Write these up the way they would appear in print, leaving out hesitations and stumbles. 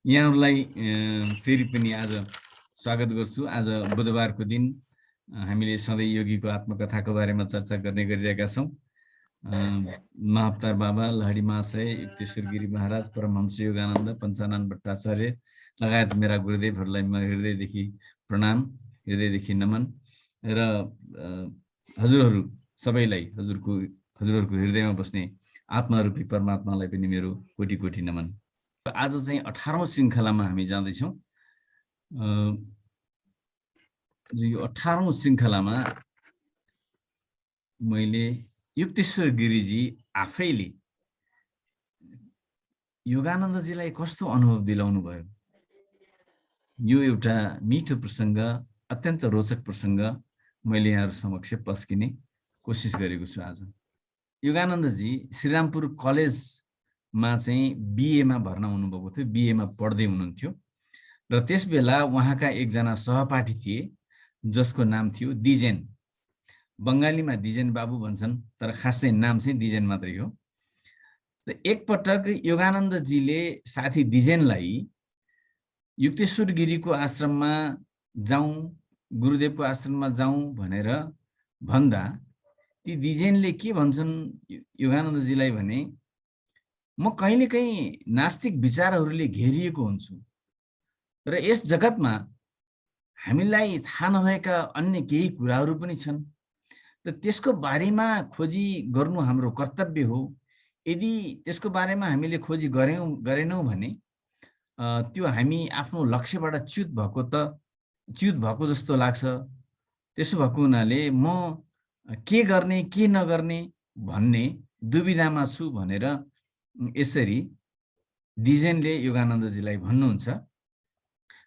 यहाँहरूलाई फेरि पनि आज स्वागत गर्छु। आज बुधबारको दिन हामीले सधैँ योगीको आत्मकथाको बारेमा चर्चा गर्ने गरिरहेका छौँ। महाअवतार बाबा, लहडी महाशय, युक्तेश्वर गिरी महाराज, परमहंस योगानन्द, पञ्चानन भट्टाचार्य लगायत मेरा गुरुदेवहरूलाई म हृदयदेखि प्रणाम, हृदयदेखि नमन र हजुरहरू सबैलाई हजुरहरूको हृदयमा बस्ने आत्मारूपी परमात्मालाई पनि मेरो कोटि कोटि नमन। आज चाहिँ 18औं श्रृङ्खलामा हामी जाँदैछौँ। यो 18औं श्रृङ्खलामा मैले युक्तेश्वर गिरीजी आफैले योगानन्दजीलाई कस्तो अनुभव दिलाउनु भयो, यो एउटा मिठो प्रसङ्ग, अत्यन्त रोचक प्रसङ्ग मैले यहाँहरू समक्ष पस्किने कोसिस गरेको छु। आज योगानन्दजी श्रीरामपुर कलेजमा चाहिँ बिएमा भर्ना हुनुभएको थियो, बिएमा पढ्दै हुनुहुन्थ्यो र त्यस बेला उहाँका एकजना सहपाठी थिए जसको नाम थियो दिजेन। बङ्गालीमा दिजेन बाबु भन्छन्, तर खास चाहिँ नाम चाहिँ दिजेन मात्रै हो। एकपटक योगानन्दजीले साथी दिजेनलाई युक्तेश्वर गिरीको आश्रममा जाउँ, गुरुदेवको आश्रममा जाउँ भनेर भन्दा ती दिजेनले के भन्छन् योगानन्दजीलाई भने, म कहिलेकाहीँ नास्तिक विचारहरूले घेरिएको हुन्छु र यस जगतमा हामीलाई थाहा नभएका अन्य केही कुराहरू पनि छन्, र त्यसको बारेमा खोजी गर्नु हाम्रो कर्तव्य हो। यदि त्यसको बारेमा हामीले खोजी गरेनौँ भने त्यो हामी आफ्नो लक्ष्यबाट च्युत भएको जस्तो लाग्छ। त्यसो भएको हुनाले म के गर्ने के नगर्ने भन्ने दुविधामा छु भनेर यसरी दिजेनले योगानन्दजीलाई भन्नुहुन्छ।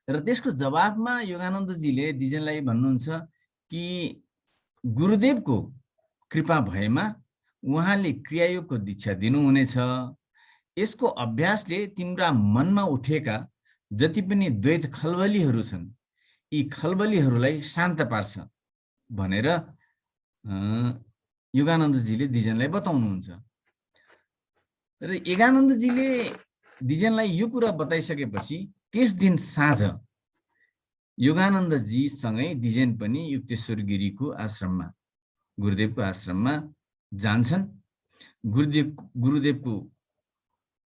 र त्यसको जवाबमा योगानन्दजीले दिजेनलाई भन्नुहुन्छ कि गुरुदेवको कृपा भएमा उहाँले क्रियायोगको दीक्षा दिनुहुनेछ। यसको अभ्यासले तिम्रा मनमा उठेका जति पनि द्वैत खलबलीहरू छन्, यी खलबलीहरूलाई शान्त पार्छ भनेर योगानन्दजीले दिजेनलाई बताउनुहुन्छ। र योगानन्दजीले दिजेनलाई यो कुरा बताइसकेपछि त्यस दिन साँझ योगानन्दजीसँगै दिजेन पनि युक्तेश्वर गिरीको आश्रममा, गुरुदेवको आश्रममा जान्छन्। गुरुदेवको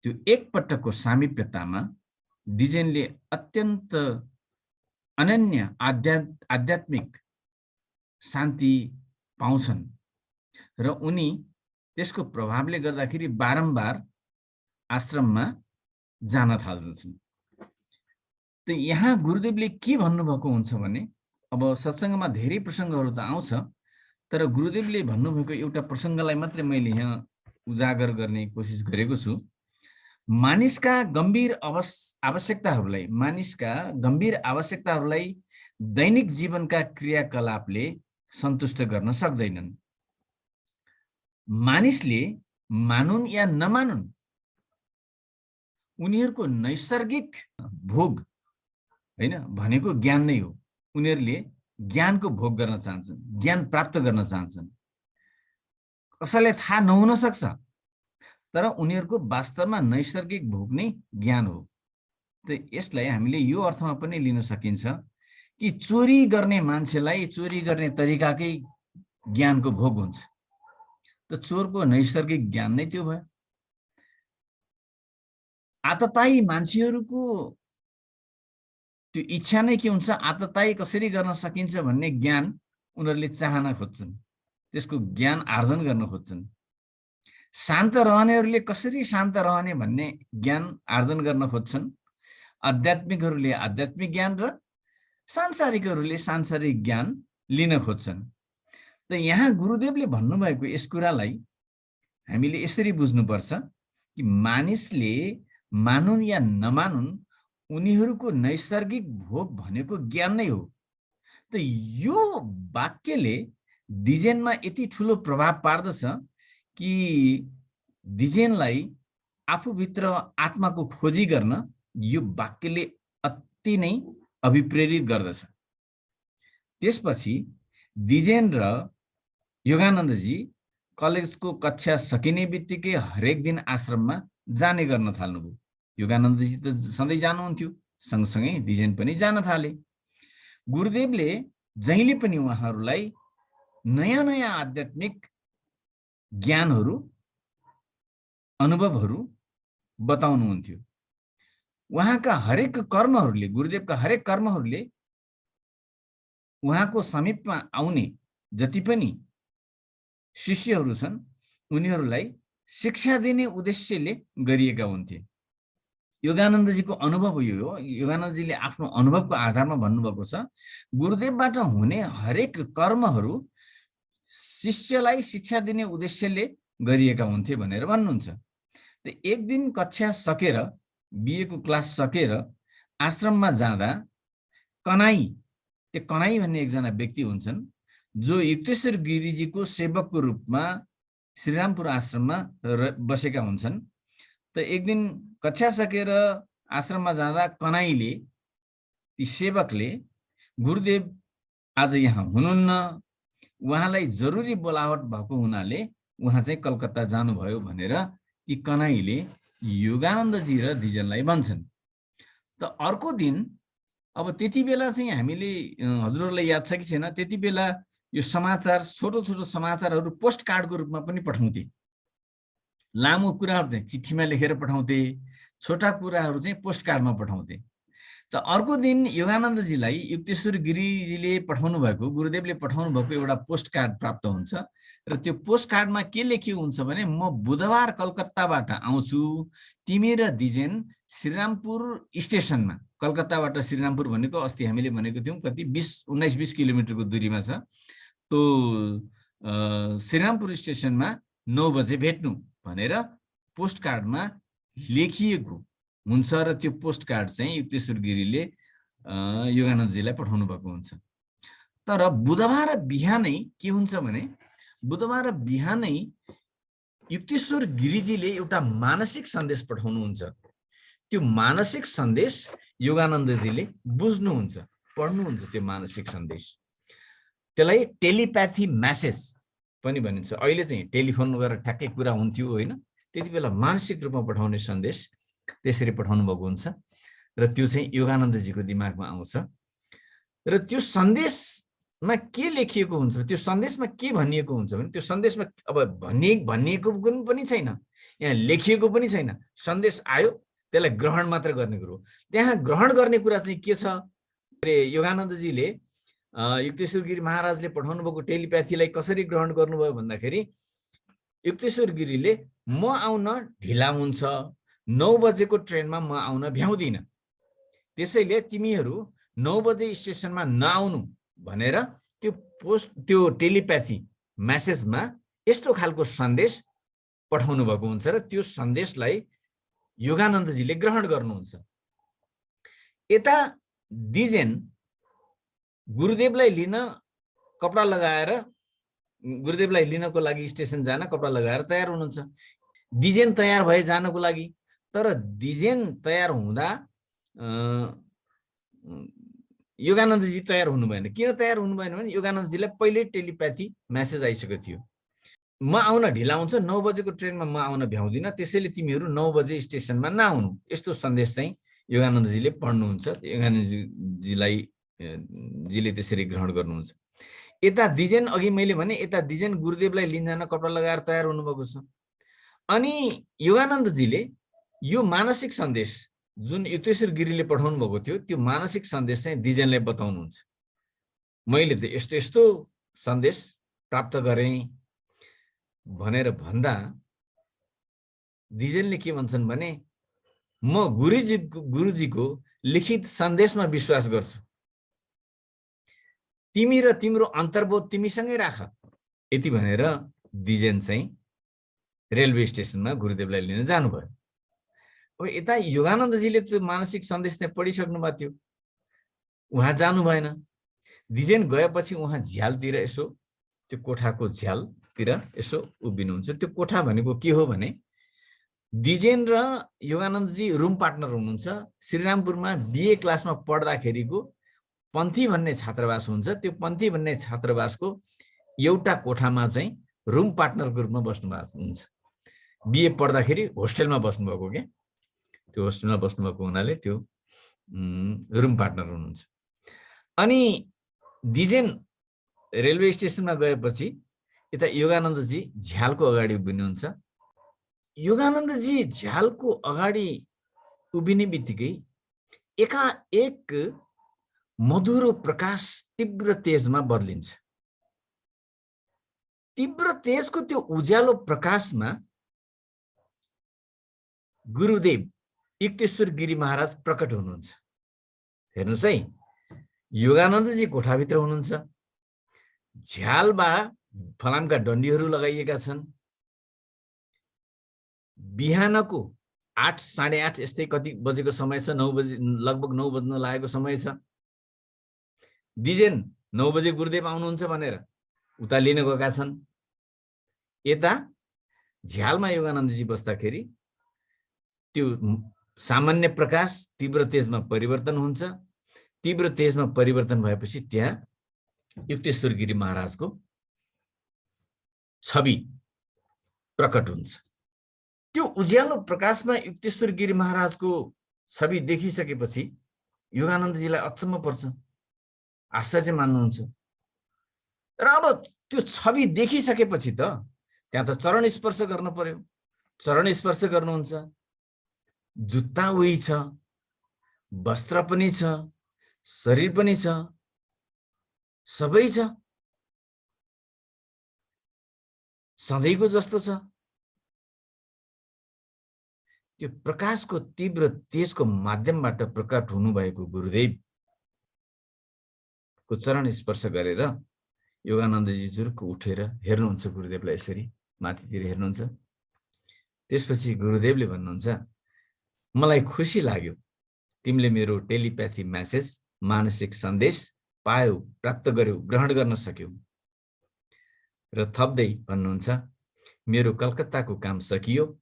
त्यो एकपटकको सामिप्यतामा दिजेनले अत्यन्त अनन्य आध्यात्मिक शान्ति पाउँछन् र उनी त्यसको प्रभावले गर्दाखेरि बारम्बार आश्रममा जान थाल्छन्। त यहाँ गुरुदेवले के भन्नुभएको हुन्छ भने, अब सत्सङ्गमा धेरै प्रसङ्गहरू त आउँछ, तर गुरुदेवले भन्नुभएको एउटा प्रसङ्गलाई मात्रै मैले यहाँ उजागर गर्ने कोसिस गरेको छु। मानिसका गम्भीर आवश्यकताहरूलाई दैनिक जीवनका क्रियाकलापले सन्तुष्ट गर्न सक्दैनन्। मानिसले मानुन् या नमानुन्, उनीहरूको नैसर्गिक भोग हैन भनेको ज्ञान नै हो। उनीहरूले ज्ञानको भोग गर्न चाहन्छन्, ज्ञान प्राप्त गर्न चाहन्छन्। कसैलाई थाहा नहुन सक्छ, तर उनीहरूको वास्तवमा नैसर्गिक भोग नै ज्ञान हो। त यसलाई हामीले यो अर्थमा पनि लिन सकिन्छ कि चोरी गर्ने मान्छेलाई चोरी गर्ने तरिकाकै ज्ञानको भोग हुन्छ। त चोरको नैसर्गिक ज्ञान नै त्यो भयो। आततायी मान्छेहरूको त्यो इच्छा नै के हुन्छ, आततायी कसरी गर्न सकिन्छ भन्ने ज्ञान उनीहरूले चाहना खोज्छन्, त्यसको ज्ञान आर्जन गर्न खोज्छन्। शान्त रहनेहरूले कसरी शान्त रहने भन्ने ज्ञान आर्जन गर्न खोज्छन्। आध्यात्मिकहरूले आध्यात्मिक ज्ञान र सांसारिकहरूले सांसारिक ज्ञान लिन खोज्छन्। त यहाँ गुरुदेवले भन्नुभएको यस कुरालाई हामीले यसरी बुझ्नुपर्छ कि मानिसले मानुन् या नमानुन्, उनीहरूको नैसर्गिक भोग भनेको ज्ञान नै हो। त यो वाक्यले दिजेनमा यति ठुलो प्रभाव पार्दछ कि दिजेनलाई आफूभित्र आत्माको खोजी गर्न यो वाक्यले अति नै अभिप्रेरित गर्दछ। त्यसपछि दिजेन र योगानन्दजी कलेजको कक्षा सकिने बित्तिकै हरेक दिन आश्रममा जाने गर्न थाल्नुभयो। योगानन्दजी त सधैँ जानुहुन्थ्यो, सँगसँगै दिजेन पनि जान थाले। गुरुदेवले जहिले पनि उहाँहरूलाई नयाँ नयाँ आध्यात्मिक ज्ञानहरू, अनुभवहरू बताउनुहुन्थ्यो। उहाँका हरेक कर्महरूले, गुरुदेवका हरेक कर्महरूले उहाँको समीपमा आउने जति पनि शिष्यहरू छन् उनीहरूलाई शिक्षा दिने उद्देश्यले गरिएका हुन्थे। योगानन्दजीको अनुभव यो हो। योगानन्दजीले आफ्नो अनुभवको आधारमा भन्नुभएको छ, गुरुदेवबाट हुने हरेक कर्महरू शिष्यलाई शिक्षा दिने उद्देश्यले गरिएका हुन्थे भनेर भन्नुहुन्छ। एक दिन कक्षा सकेर, बिएको क्लास सकेर आश्रममा जाँदा कनाई, त्यो कनाई भन्ने एकजना व्यक्ति हुन्छन् जो युक्तेश्वर गिरीजीको सेवकको रूपमा श्रीरामपुर आश्रममा बसेका हुन्छन्। त एक दिन कक्षा सकेर आश्रममा जाँदा कनाईले, ती सेवकले, गुरुदेव आज यहाँ हुनुहुन्न, उहाँलाई जरुरी बोलावट भएको हुनाले उहाँ चाहिँ कलकत्ता जानुभयो भनेर ती कनाईले योगानन्दजी र दिजेनलाई भन्छन्। त अर्को दिन, अब त्यति बेला चाहिँ हामीले, हजुरहरूलाई याद छ कि छैन, त्यति बेला यो समाचार, छोटो छोटो समाचारहरू पोस्ट कार्डको रूपमा पनि पठाउँथे। लामो कुराहरू चाहिँ चिठीमा लेखेर पठाउँथे, छोटा कुराहरू चाहिँ पोस्ट कार्डमा पठाउँथे। त अर्को दिन योगानन्दजीलाई युक्तेश्वर गिरीजीले पठाउनु भएको, गुरुदेवले पठाउनु भएको एउटा पोस्ट कार्ड प्राप्त हुन्छ र त्यो पोस्ट कार्डमा के लेखिएको हुन्छ भने, म बुधबार कलकत्ताबाट आउँछु, तिमी र दिजेन श्रीरामपुर स्टेसनमा, कलकत्ताबाट श्रीरामपुर भनेको अस्ति हामीले भनेको थियौँ कति 19-20 किलोमिटरको दूरीमा छ, तो श्रीरामपुर स्टेसनमा 9 बजे भेट्नु भनेर पोस्ट कार्डमा लेखिएको हुन्छ र त्यो पोस्ट कार्ड चाहिँ युक्तेश्वर गिरीले योगानन्दजीलाई पठाउनु भएको हुन्छ। तर बुधबार बिहानै के हुन्छ भने, बुधबार बिहानै युक्तेश्वर गिरीजीले एउटा मानसिक सन्देश पठाउनुहुन्छ। त्यो मानसिक सन्देश योगानन्दजीले बुझ्नुहुन्छ, पढ्नुहुन्छ। त्यो मानसिक सन्देश, त्यसलाई टेलिप्याथी म्यासेज पनि भनिन्छ। अहिले चाहिँ टेलिफोन गरेर ठ्याक्कै कुरा हुन्थ्यो होइन, त्यति बेला मानसिक रूपमा पठाउने सन्देश त्यसरी पठाउनु भएको हुन्छ र त्यो चाहिँ योगानन्दजीको दिमागमा आउँछ। र त्यो सन्देशमा के लेखिएको हुन्छ, त्यो सन्देशमा के भनिएको हुन्छ भने, त्यो सन्देशमा अब भनिएको पनि छैन, यहाँ लेखिएको पनि छैन। सन्देश आयो, त्यसलाई ग्रहण मात्र गर्ने कुरो। त्यहाँ ग्रहण गर्ने कुरा चाहिँ के छ, योगानन्दजीले युक्तेश्वर गिरी महाराजले पठाउनु भएको टेलिप्याथीलाई कसरी ग्रहण गर्नुभयो भन्दाखेरि, युक्तेश्वर गिरीले म आउन ढिला हुन्छ, 9 बजेको ट्रेनमा म आउन भ्याउँदिन, त्यसैले तिमीहरू 9 बजे स्टेसनमा नआउनु भनेर त्यो टेलिप्याथी म्यासेजमा यस्तो खालको सन्देश पठाउनु भएको हुन्छ र त्यो सन्देशलाई योगानन्दजीले ग्रहण गर्नुहुन्छ। यता दिजेन गुरुदेवलाई लिन कपडा लगाएर, गुरुदेवलाई लिनको लागि स्टेसन जान कपडा लगाएर तयार हुनुहुन्छ। दिजेन तयार भए जानको लागि, तर दिजेन तयार हुँदा योगानन्दजी तयार हुनु भएन। किन तयार हुनु भएन भने, योगानन्दजीलाई पहिल्यै टेलिप्याथी म्यासेज आइसकेको थियो, म आउन ढिला हुन्छ, 9 बजेको ट्रेनमा म आउन भ्याउँदिन, त्यसैले तिमीहरू 9 बजे स्टेसनमा नआउनु। यस्तो सन्देश चाहिँ योगानन्दजीले पढ्नुहुन्छ, योगानन्दजीलाई जीले त्यसरी ग्रहण गर्नुहुन्छ। यता दिजेन, अघि मैले भने, यता दिजेन गुरुदेवलाई लिन जान कपडा लगाएर तयार हुनुभएको छ। अनि योगानन्दजीले यो मानसिक सन्देश जुन युक्तेश्वर गिरीले पठाउनु भएको थियो, त्यो मानसिक सन्देश चाहिँ दिजेनलाई बताउनुहुन्छ। मैले त यस्तो यस्तो सन्देश प्राप्त गरेँ भनेर भन्दा दिजेनले के भन्छन् भने, म गुरुजीको लिखित सन्देशमा विश्वास गर्छु, तिमी र तिम्रो अन्तर्बोध तिमीसँगै राख, यति भनेर दिजेन चाहिँ रेलवे स्टेसनमा गुरुदेवलाई लिन जानुभयो। अब यता योगानन्दजीले त्यो मानसिक सन्देश चाहिँ पढिसक्नु भएको थियो, उहाँ जानु भएन। दिजेन गएपछि उहाँ झ्यालतिर यसो, त्यो कोठाको झ्यालतिर यसो उभिनुहुन्छ। त्यो कोठा भनेको के हो भने, दिजेन र योगानन्दजी रुम पार्टनर हुनुहुन्छ। श्रीरामपुरमा बिए क्लासमा पढ्दाखेरिको पन्थी भन्ने छात्रावास हुन्छ, त्यो पन्थी भन्ने छात्रावासको एउटा कोठामा चाहिँ रुम पार्टनरको रूपमा बस्नु भएको हुन्छ। बिए पढ्दाखेरि होस्टेलमा बस्नुभएको क्या, त्यो होस्टेलमा बस्नुभएको हुनाले त्यो रुम पार्टनर हुनुहुन्छ। अनि दिजेन रेलवे स्टेसनमा गएपछि यता योगानन्दजी झ्यालको अगाडि उभिनुहुन्छ। योगानन्दजी झ्यालको अगाडि उभिने बित्तिकै एकाएक मधुरो प्रकाश तीव्र तेजमा बदलिन्छ। तीव्र तेजको त्यो उज्यालो प्रकाशमा गुरुदेव युक्तेश्वर गिरी महाराज प्रकट हुनुहुन्छ। हेर्नुहोस् है, योगानन्दजी कोठाभित्र हुनुहुन्छ, झ्यालमा फलामका डन्डीहरू लगाइएका छन्। बिहानको 8 साढे 8 यस्तै कति बजेको समय छ, 9 बजे, लगभग 9 बज्न लागेको समय छ। दिजेन 9 बजे गुरुदेव आउनुहुन्छ भनेर उता लिन गएका छन्। यता झ्यालमा योगानन्दजी बस्दाखेरि त्यो सामान्य प्रकाश तीव्र तेजमा परिवर्तन हुन्छ। तीव्र तेजमा परिवर्तन भएपछि त्यहाँ युक्तेश्वर गिरी महाराजको छवि प्रकट हुन्छ। त्यो उज्यालो प्रकाशमा युक्तेश्वर गिरी महाराजको छवि देखिसकेपछि योगानन्दजीलाई अचम्म पर्छ, आश्चर्य मान्नुहुन्छ। र अब त्यो छवि देखिसकेपछि त त्यहाँ त चरण स्पर्श गर्न पर्यो। चरण स्पर्श गर्नुहुन्छ, जुत्ता उही छ, वस्त्र पनि छ, शरीर पनि छ, सबै छ, सधैँको जस्तो छ। त्यो प्रकाशको तीव्र तेजको माध्यमबाट प्रकट हुनुभएको गुरुदेवको चरण स्पर्श गरेर योगानन्दजी जुर्क उठेर हेर्नुहुन्छ गुरुदेवलाई, यसरी माथितिर हेर्नुहुन्छ। त्यसपछि गुरुदेवले भन्नुहुन्छ, मलाई खुसी लाग्यो तिमीले मेरो टेलिप्याथी मेसेज, मानसिक सन्देश पायौ, प्राप्त गर्यौ, ग्रहण गर्न सक्यौ। र थप्दै भन्नुहुन्छ, मेरो कलकत्ताको काम सकियो,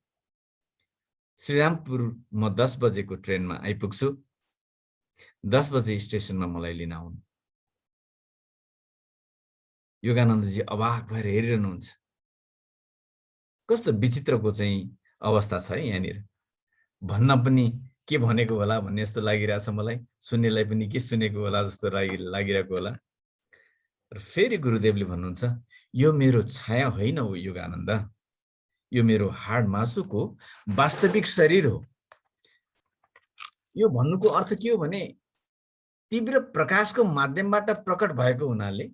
श्रीरामपुर म 10 बजेको ट्रेनमा आइपुग्छु, 10 बजे स्टेसनमा मलाई लिन आउनु। योगानन्दजी अवाक भएर हेरिरहनुहुन्छ। कस्तो विचित्रको चाहिँ अवस्था छ है यहाँनिर। भन्न पनि के भनेको होला भन्ने जस्तो लागिरहेछ मलाई, सुन्नेलाई पनि के सुनेको होला जस्तो लागिरहेको होला। र फेरि गुरुदेवले भन्नुहुन्छ, यो मेरो छाया होइन हो योगानन्द, यो मेरो हाड मासुको वास्तविक शरीर हो। यो भन्नुको अर्थ के हो भने तीव्र प्रकाशको माध्यमबाट प्रकट भएको हुनाले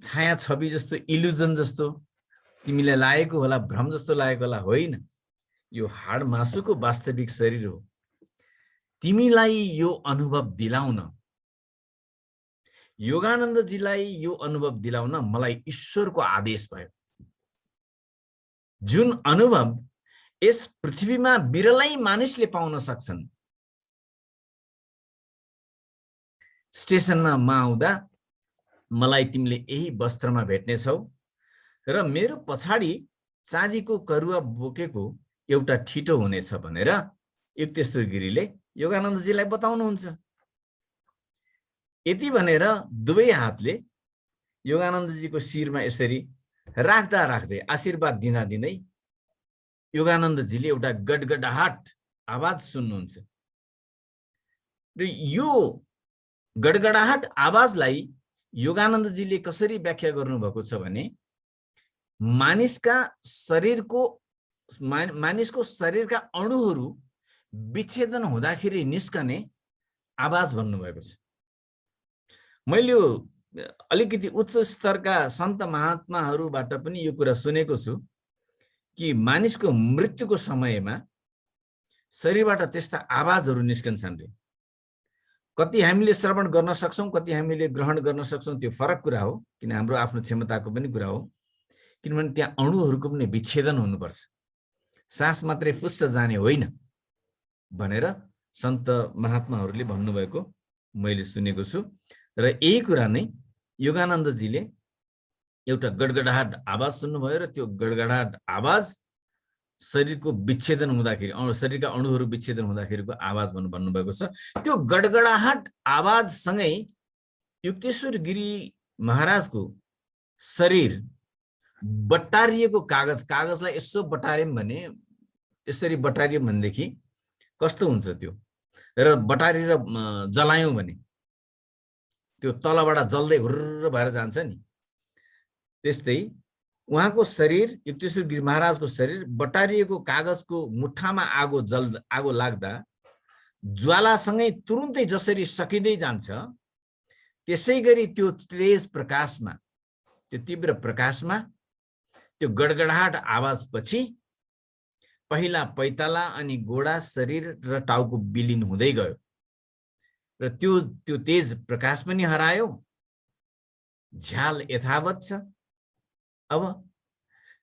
छाया छवि जस्तो, इल्युजन जस्तो तिमीलाई लागेको होला, भ्रम जस्तो लागेको होला, होइन। यो हाड मासुको वास्तविक शरीर हो। तिमीलाई यो अनुभव दिलाउन, योगानन्दजीलाई यो अनुभव दिलाउन मलाई ईश्वरको आदेश भयो। जुन अनुभव यस पृथ्वीमा बिरलै मानिसले पाउन सक्छन्। स्टेसनमा म आउँदा मलाई तिमीले यही वस्त्रमा भेट्नेछौ र मेरो पछाडि चाँदीको करुवा बोकेको एउटा ठिटो हुनेछ भनेर युक्तेश्वर गिरीले योगानन्दजीलाई बताउनुहुन्छ। यति भनेर दुवै हातले योगानन्दजीको शिरमा यसरी राख्दा राख्दै, आशीर्वाद दिँदा दिँदै योगानन्दजीले एउटा गडगडाहट आवाज सुन्नुहुन्छ। र यो गडगडाहट आवाजलाई योगानन्दजीले कसरी व्याख्या गर्नुभएको छ भने मानिसको शरीरका अणुहरू विच्छेदन हुँदाखेरि निस्कने आवाज भन्नुभएको छ। मैले यो अलिकति उच्च स्तरका सन्त महात्माहरूबाट पनि यो कुरा सुनेको छु कि मानिसको मृत्युको समयमा शरीरबाट त्यस्ता आवाजहरू निस्कन्छन् रे। कति हामीले श्रवण गर्न सक्छौं, कति हामीले ग्रहण गर्न सक्छौं, त्यो फरक कुरा हो, किन हाम्रो आफ्नो क्षमताको पनि कुरा हो। किनभने त्यहाँ अणुहरूको पनि विच्छेदन हुनुपर्छ, सास मात्रै फुस्स जाने होइन भनेर सन्त महात्माहरूले भन्नुभएको मैले सुनेको छु। र यही कुरा नै योगानन्दजीले एउटा गडगडाहट आवाज सुन्नुभयो र त्यो गडगडाहट आवाज शरीरको विच्छेदन हुँदाखेरि, शरीरका अणुहरू विच्छेदन हुँदाखेरिको आवाज भन्नुभएको छ। त्यो गडगडाहट आवाजसँगै युक्तेश्वर गिरी महाराजको शरीर बट्टारिएको कागजलाई यसो बटार्यौं भने यसरी बटारियो भनेदेखि कस्तो हुन्छ त्यो, र बटारेर जलायौँ भने त्यो तलबाट जल्दै हुर्र भएर जान्छ नि। त्यस्तै उहाँको शरीर, युक्तेश्वर गिरी महाराजको शरीर बटारिएको कागजको मुठामा आगो लाग्दा ज्वालासँगै तुरुन्तै जसरी सकिँदै जान्छ, त्यसै गरी त्यो तेज प्रकाशमा, त्यो तीव्र प्रकाशमा त्यो गडगडाहट आवाजपछि पहिला पैताला अनि गोडा, शरीर र टाउको विलीन हुँदै गयो र त्यो तेज प्रकाश पनि हरायो। झ्याल यथावत छ। अब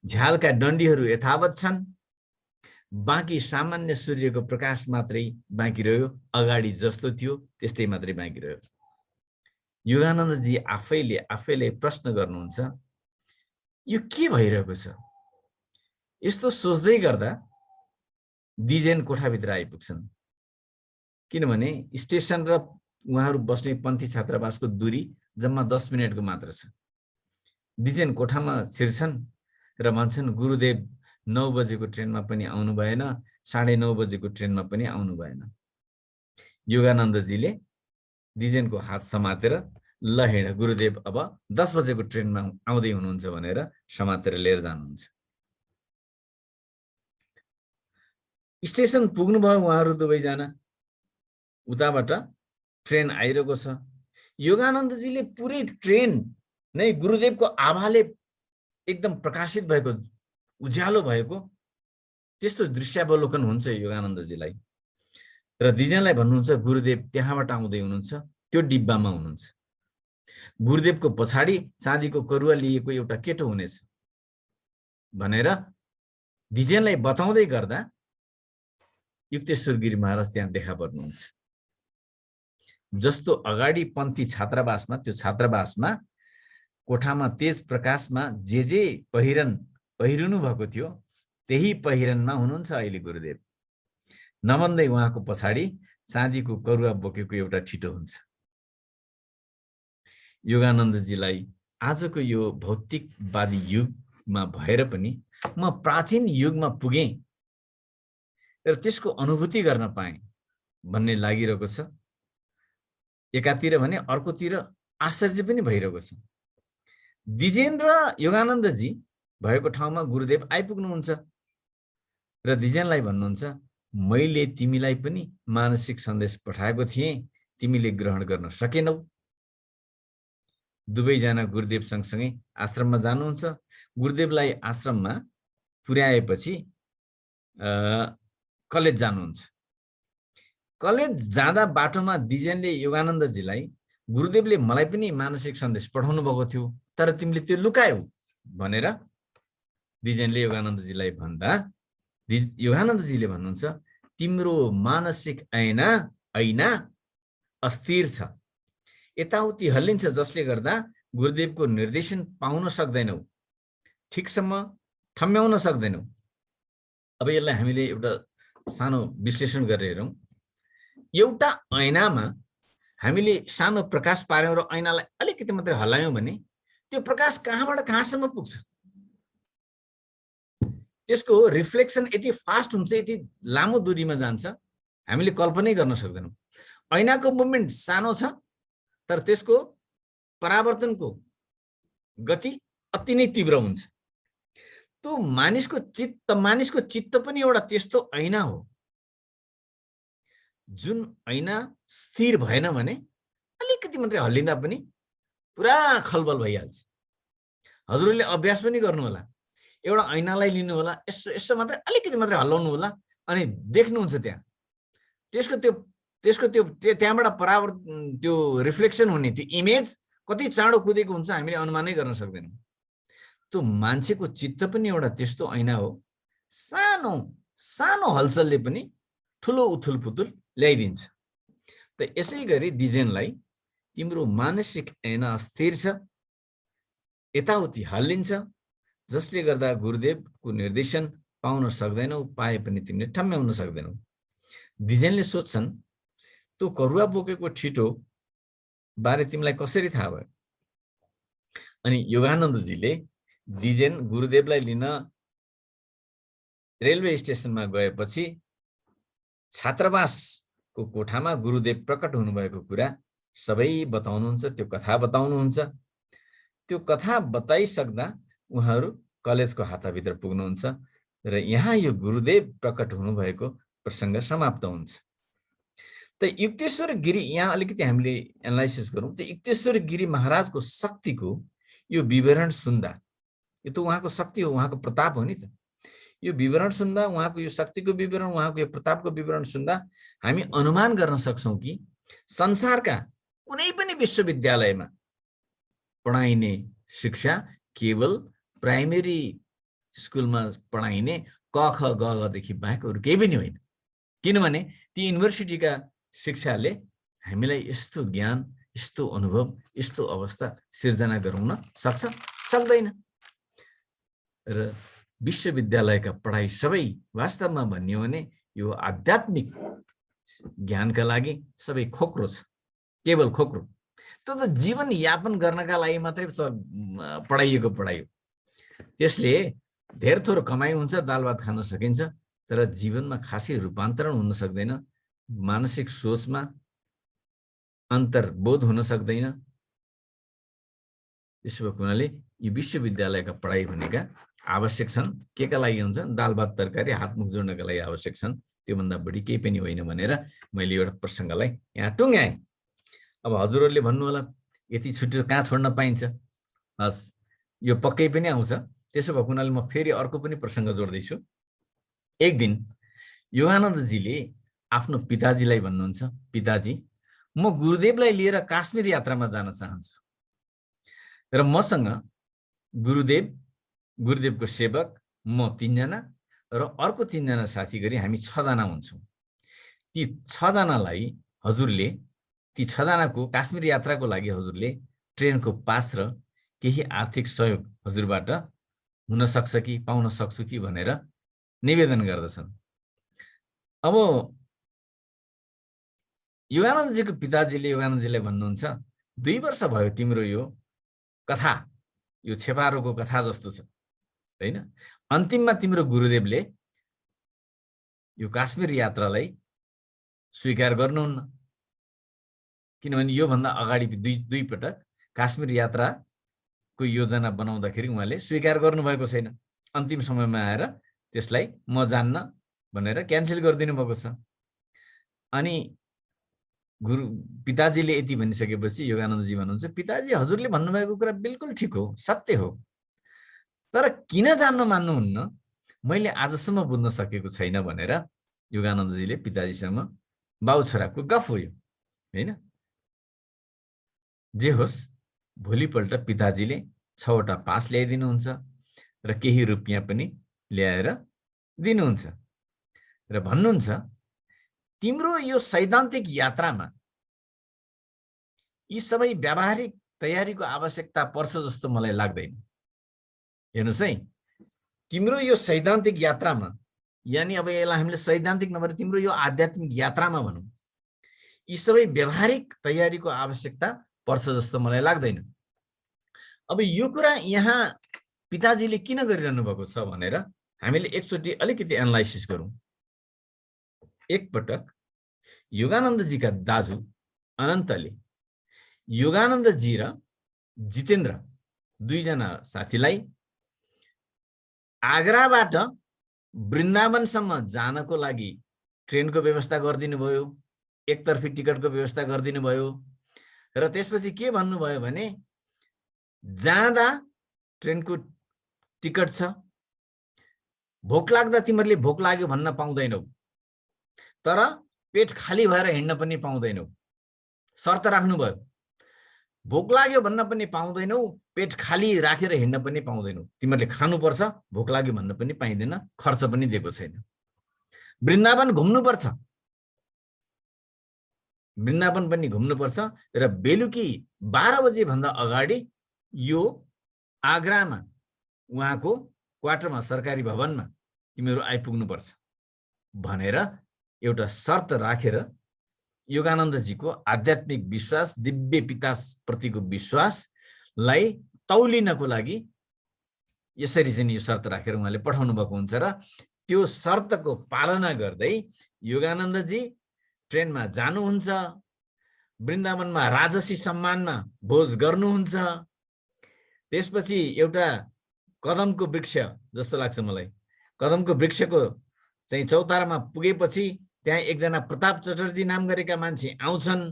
झ्यालका डन्डीहरू यथावत छन्, बाँकी सामान्य सूर्यको प्रकाश मात्रै बाँकी रह्यो। अगाडि जस्तो थियो त्यस्तै मात्रै बाँकी रह्यो। योगानन्दजी आफैले प्रश्न गर्नुहुन्छ, यो के भइरहेको छ? यस्तो सोच्दै गर्दा दिजेन कोठाभित्र आइपुग्छन्, किनभने स्टेसन र उहाँहरू बस्ने पन्थी छात्रावासको दूरी जम्मा 10 मिनटको मात्र छ। दिजेन कोठामा छिर्छन् र भन्छन्, गुरुदेव 9 बजेको ट्रेनमा पनि आउनु भएन, 9:30 बजेको ट्रेनमा पनि आउनु भएन। योगानन्दजीले दिजेनको हात समातेर, ल हिँड गुरुदेव, अब 10 बजेको ट्रेनमा आउँदै हुनुहुन्छ भनेर समातेर लिएर जानुहुन्छ। स्टेसन पुग्नुभयो उहाँहरू दुवैजना, उताबाट ट्रेन आइरहेको छ। योगानन्दजीले पुरै ट्रेन नै गुरुदेवको आभाले एकदम प्रकाशित भएको, उज्यालो भएको त्यस्तो दृश्यावलोकन हुन्छ योगानन्दजीलाई। र दिजेनलाई भन्नुहुन्छ, गुरुदेव त्यहाँबाट आउँदै हुनुहुन्छ, त्यो डिब्बामा हुनुहुन्छ। गुरुदेवको पछाडि चाँदीको करुवा लिएको एउटा केटो हुनेछ भनेर दिजेनलाई बताउँदै गर्दा युक्तेश्वर गिरी महाराज त्यहाँ देखा पर्नुहुन्छ। जस्तो अगाडि पन्थी छात्रावासमा, त्यो छात्रावासमा कोठामा तेज प्रकाशमा जे पहिरनु भएको थियो त्यही पहिरनमा हुनुहुन्छ अहिले गुरुदेव। नभन्दै उहाँको पछाडि चाँदीको करुवा बोकेको एउटा ठिटो हुन्छ। योगानन्दजीलाई आजको यो भौतिकवादी युगमा भएर पनि म प्राचीन युगमा पुगेँ र त्यसको अनुभूति गर्न पाएँ भन्ने लागिरहेको छ। एकातिर भने अर्कोतिर आश्चर्य पनि भइरहेको छ। दिजेन र योगानन्दजी भएको ठाउँमा गुरुदेव आइपुग्नुहुन्छ र दिजेनलाई भन्नुहुन्छ, मैले तिमीलाई पनि मानसिक सन्देश पठाएको थिएँ, तिमीले ग्रहण गर्न सकेनौ। दुवैजना गुरुदेव सँगसँगै आश्रममा जानुहुन्छ। गुरुदेवलाई आश्रममा पुर्याएपछि कलेज जानुहुन्छ। कलेज जाँदा बाटोमा दिजेनले योगानन्दजीलाई, गुरुदेवले मलाई पनि मानसिक सन्देश पठाउनु भएको थियो, तर तिमीले त्यो लुकायौ भनेर दिजेनले योगानन्दजीलाई भन्दा योगानन्दजीले भन्नुहुन्छ, तिम्रो मानसिक ऐना अस्थिर छ, यताउति हल्लिन्छ, जसले गर्दा गुरुदेवको निर्देशन पाउन सक्दैनौ, ठिकसम्म ठम्म्याउन सक्दैनौ। अब यसलाई हामीले एउटा सानो विश्लेषण गरेर हेरौँ। एउटा ऐनामा हामीले सानो प्रकाश पार्यौँ र ऐनालाई अलिकति मात्रै हल्लायौँ भने त्यो प्रकाश कहाँबाट कहाँसम्म पुग्छ? त्यसको रिफ्लेक्सन यति फास्ट हुन्छ, यति लामो दूरीमा जान्छ, हामीले कल्पनै गर्न सक्दैनौँ। ऐनाको मुभमेन्ट सानो छ, तर त्यसको परावर्तनको गति अति नै तीव्र हुन्छ। त्यो मानिसको चित्त पनि एउटा त्यस्तो ऐना हो, जुन ऐना स्थिर भएन भने अलिकति मात्रै हल्लिँदा पनि पुरा खलबल भइहाल्छ। हजुरले अभ्यास पनि गर्नु होला, एउटा ऐनालाई लिनु होला, यसो मात्रै अलिकति मात्रै हल्लाउनु होला, अनि देख्नुहुन्छ त्यसको त्यो त्यहाँबाट परावर्तन, त्यो रिफ्लेक्सन हुने त्यो इमेज कति चाँडो कुदेको हुन्छ हामीले अनुमानै गर्न सक्दैनौँ। त्यो मान्छेको चित्त पनि एउटा त्यस्तो ऐना हो, सानो सानो हलचलले पनि ठुलो उथुलपुथुल ल्याइदिन्छ। त यसै गरी दिजेनलाई, तिम्रो मानसिक ऐना अस्थिर छ, यताउति हल्लिन्छ, जसले गर्दा गुरुदेवको निर्देशन पाउन सक्दैनौ, पाए पनि तिमीले ठम्म्याउन सक्दैनौ। दिजेनले सोध्छन्, त्यो करुवा बोकेको ठिटो बारे तिमीलाई कसरी थाहा भयो? अनि योगानन्दजीले दिजेन गुरुदेवलाई लिन रेलवे स्टेसनमा गएपछि छात्रावासको कोठामा गुरुदेव प्रकट हुनुभएको कुरा सबै बताउनुहुन्छ, त्यो कथा बताउनुहुन्छ। त्यो कथा बताइसक्दा उहाँहरू कलेजको हाताभित्र पुग्नुहुन्छ र यहाँ यो गुरुदेव प्रकट हुनुभएको प्रसङ्ग समाप्त हुन्छ। त युक्तेश्वर गिरी, यहाँ अलिकति हामीले एनालाइसिस गरौँ त युक्तेश्वर गिरी महाराजको शक्तिको यो विवरण सुन्दा, यो त उहाँको शक्ति हो, उहाँको प्रताप हो नि त। यो विवरण सुन्दा, उहाँको यो शक्तिको विवरण, उहाँको यो प्रतापको विवरण सुन्दा हामी अनुमान गर्न सक्छौँ कि संसारका कुनै पनि विश्वविद्यालयमा पढाइने शिक्षा केवल प्राइमेरी स्कुलमा पढाइने क ख ग देखि बाहेक अरू केही पनि होइन। किनभने ती युनिभर्सिटीका शिक्षाले हामीलाई यस्तो ज्ञान, यस्तो अनुभव, यस्तो अवस्था सिर्जना गराउन सक्छ? सक्दैन। र विश्वविद्यालयका पढाइ सबै वास्तवमा भन्यो भने यो आध्यात्मिक ज्ञानका लागि सबै खोक्रो छ, केवल खोक्रो। त जीवन यापन गर्नका लागि मात्रै पढाइएको पढाइ हो। त्यसले धेर थोर कमाइ हुन्छ, दाल भात खान सकिन्छ, तर जीवनमा खासै रूपान्तरण हुन सक्दैन, मानसिक सोचमा अन्तर्बोध हुन सक्दैन। त्यसो भएको हुनाले यो विश्वविद्यालयका पढाइ भनेका आवश्यक छन्। के का लागि हुन्छ? दाल भात तरकारी हातमुख जोड्नका लागि आवश्यक छन्, त्योभन्दा बढी केही पनि होइन भनेर मैले एउटा प्रसङ्गलाई यहाँ टुङ्ग्याएँ। अब हजुरहरूले भन्नु होला यति छुट्टी कहाँ छोड्न पाइन्छ? हस्, यो पक्कै पनि आउँछ। त्यसो भएको हुनाले म फेरि अर्को पनि प्रसङ्ग जोड्दैछु। एक दिन योगानन्दजीले आफ्नो पिताजीलाई भन्नुहुन्छ, पिताजी म गुरुदेवलाई लिएर काश्मीर यात्रामा जान चाहन्छु र मसँग गुरुदेवको सेवक, म 3 जना र अर्को 3 जना साथी गरी हामी 6 जना हुन्छौँ। ती 6 जनालाई हजुरले, ती 6 जनाको काश्मीर यात्राको लागि हजुरले ट्रेनको पास र केही आर्थिक सहयोग हजुरबाट हुन सक्छ कि पाउन सक्छु कि भनेर निवेदन गर्दछन्। अब योगानन्दजीको पिताजीले योगानन्दजीलाई भन्नुहुन्छ, 2 वर्ष भयो तिम्रो यो कथा, यो छेपारोको कथा जस्तो छ हैन? अन्तिममा तिम्रो गुरुदेवले यो काश्मीर यात्रालाई स्वीकार गर्नुहुन्न, किनभने योभन्दा अगाडि दुई पटक काश्मीर यात्राको योजना बनाउँदाखेरि उहाँले स्वीकार गर्नुभएको छैन। अन्तिम समयमा आएर त्यसलाई म जान्न भनेर क्यान्सल गरिदिनु भएको छ। अनि पिताजीले यति भनिसकेपछि योगानन्दजी भन्नुहुन्छ, पिताजी हजुरले भन्नुभएको कुरा बिल्कुल ठिक हो, सत्य हो, तर किन जान्न मान्नुहुन्न मैले आजसम्म बुझ्न सकेको छैन भनेर योगानन्दजीले पिताजीसँग बाउ छोराको गफ हो यो हैन? जे होस्, भोलिपल्ट पिताजीले 6 वटा पास ल्याइदिनुहुन्छ र केही रुपियाँ पनि ल्याएर दिनुहुन्छ र भन्नुहुन्छ, तिम्रो यो सैद्धान्तिक यात्रामा यी सबै व्यावहारिक तयारीको आवश्यकता पर्छ जस्तो मलाई लाग्दैन। हेर्नुहोस् है, तिम्रो यो सैद्धान्तिक यात्रामा, यानी अब यसलाई हामीले सैद्धान्तिक नभएर तिम्रो यो आध्यात्मिक यात्रामा भनौँ, यी सबै व्यावहारिक तयारीको आवश्यकता पर्छ जस्तो मलाई लाग्दैन। अब यो कुरा यहाँ पिताजीले किन गरिरहनु भएको छ भनेर हामीले एकचोटि अलिकति एनालाइसिस गरौँ। एकपटक योगानन्दजीका दाजु अनन्तले योगानन्दजी र जितेन्द्र 2 जना साथीलाई आगराबाट वृन्दावनसम्म जानको लागि ट्रेनको व्यवस्था गरिदिनु भयो, एकतर्फी टिकटको व्यवस्था गरिदिनु भयो र त्यसपछि के भन्नुभयो भने जाँदा ट्रेनको टिकट छ, भोक लाग्दा तिमीहरूले भोक लाग्यो भन्न पाउँदैनौ, तर पेट खाली भएर हिँड्न पनि पाउँदैनौ। शर्त राख्नुभयो, भोक लाग्यो भन्न पनि पाउँदैनौ, पेट खाली राखेर हिँड्न पनि पाउँदैनौ, तिमीहरूले खानुपर्छ, भोक लाग्यो भन्न पनि पाइँदैन, खर्च पनि दिएको छैन। वृन्दावन घुम्नुपर्छ, वृन्दावन पनि घुम्नुपर्छ र बेलुकी 12 बजे भन्दा अगाडि यो आगरामा उहाँको क्वार्टरमा, सरकारी भवनमा तिमीहरू आइपुग्नुपर्छ भनेर एउटा शर्त राखेर योगानन्दजीको आध्यात्मिक विश्वास, दिव्य पिताप्रतिको विश्वासलाई तौलिनको लागि यसरी चाहिँ यो शर्त राखेर उहाँले पठाउनु भएको हुन्छ र त्यो शर्तको पालना गर्दै योगानन्दजी ट्रेनमा जानुहुन्छ, वृन्दावनमा राजसी सम्मानमा भोज गर्नुहुन्छ। त्यसपछि एउटा कदमको वृक्ष जस्तो लाग्छ मलाई, कदमको वृक्षको चाहिँ चौतारामा पुगेपछि त्यहाँ एकजना प्रताप चटर्जी नाम गरेका मान्छे आउँछन्,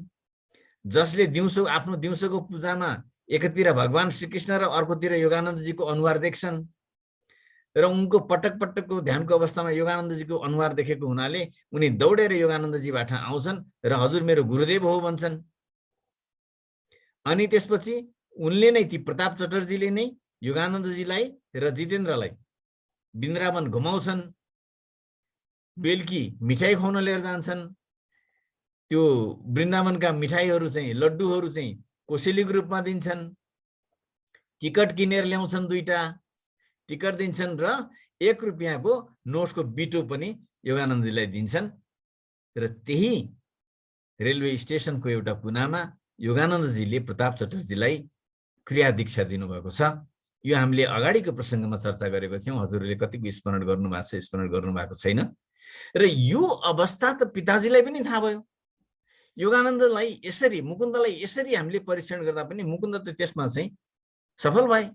जसले आफ्नो दिउँसोको पूजामा एकातिर भगवान श्रीकृष्ण र अर्कोतिर योगानन्दजीको अनुहार देख्छन् र उनको पटक पटकको ध्यानको अवस्थामा योगानन्दजीको अनुहार देखेको हुनाले उनी दौडेर योगानन्दजीबाट आउँछन् र हजुर मेरो गुरुदेव हो भन्छन्। अनि त्यसपछि उनले नै, ती प्रताप चटर्जीले नै योगानन्दजीलाई र जितेन्द्रलाई वृन्दावन घुमाउँछन्, बेलुकी मिठाई खुवाउन लिएर जान्छन्। त्यो वृन्दावनका मिठाईहरू चाहिँ, लड्डुहरू चाहिँ कोसेलीको रूपमा दिन्छन्, टिकट किनेर ल्याउँछन्, 2टा टिकट दिन्छन् र 1 रुपियाँको नोटको बिटो पनि योगानन्दजीलाई दिन्छन्। र त्यही रेलवे स्टेसनको एउटा कुनामा योगानन्दजीले प्रताप चटर्जीलाई क्रिया दीक्षा दिनुभएको छ। यो हामीले अगाडिको प्रसङ्गमा चर्चा गरेको थियौँ, हजुरहरूले कतिको स्मरण गर्नुभएको छ, स्मरण गर्नुभएको छैन। र यो अवस्था त पिताजीलाई पनि थाहा भयो। योगानन्दलाई यसरी, मुकुन्दलाई यसरी हामीले परीक्षण गर्दा पनि मुकुन्द त त्यसमा चाहिँ सफल भए।